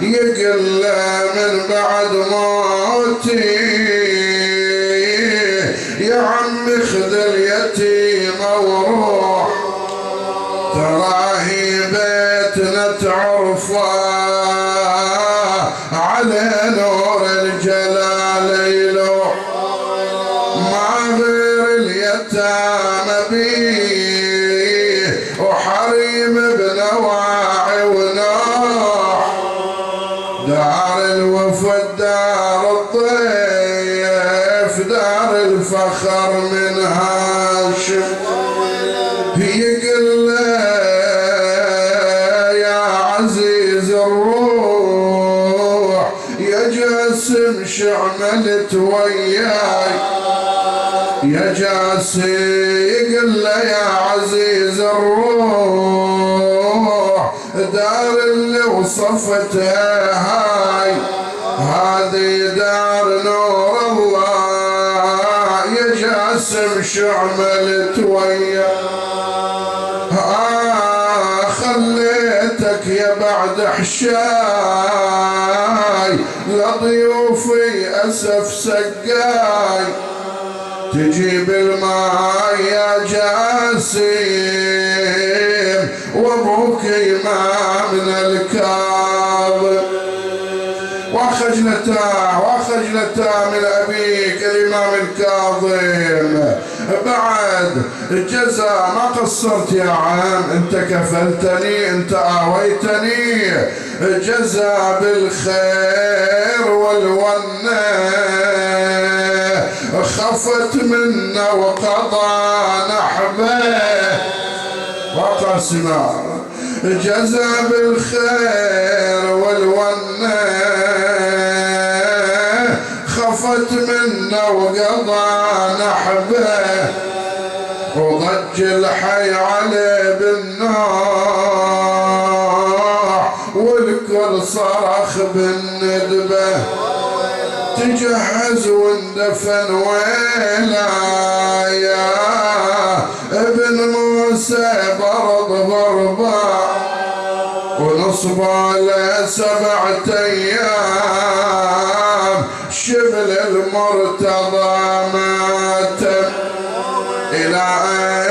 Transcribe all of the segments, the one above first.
يقل من بعد موتي يا عم خذ اليتيم وروح تراهي بيتنا تعرفه على نور الجلال يلوح ما غير اليتامى بيه وحريم بنواعي ونوح دار الوفد دار الضيف دار الفخر من هاشم يقل يا عزيز الروح يا جاسم شعملت وياي يا جاسم يقل يا عزيز الروح دار اللي وصفتها هاي هذه دار نور الله يا جاسم شعملت وياي خليتك يا بعد حشاي لضيوفي أسف سقاي تجيب الماء يا جاسم وابوك إمام الكاظم وخجلتا من أبيك الإمام الكاظم بعد الجزاء ما قصرت يا عم انت كفلتني انت آويتني جزاء بالخير والونة خفت منا وقضى نحبه وقسما جزاء بالخير والونة خفت منا وقضى نحبه وضج الحي عليه بالنوح والكل صرخ بالندبه تجهز واندفن ويلا يا ابن موسى برض ضربه ونصب على 7 أيام شبل المرتضى مات إلى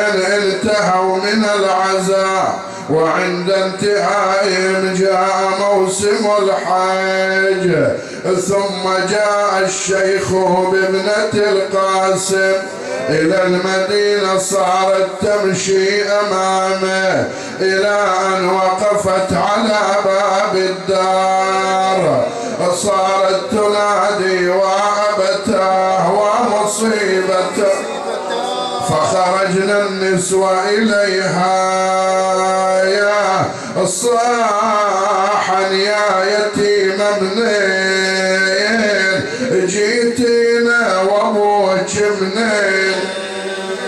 أن انتهوا من العزاء وعند انتهائهم جاء موسم الحج ثم جاء الشيخ بابنة القاسم إلى المدينة صارت تمشي أمامه إلى أن وقفت على باب الدار صارت تنادي وأبتاه ومصيبته فخرجنا النسوة إليها يا صاحا يا يتيم منين جيتينا وابوك منين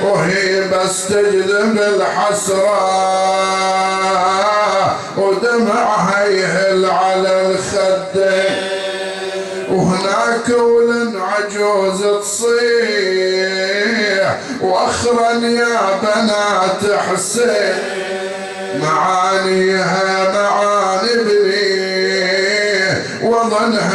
وهي بس تجذب الحسرة ودمعها يهل على الخدين وهناك ولن عجوز تصيح واخرا يا بنات حسين معانيها معاني ابني وظنها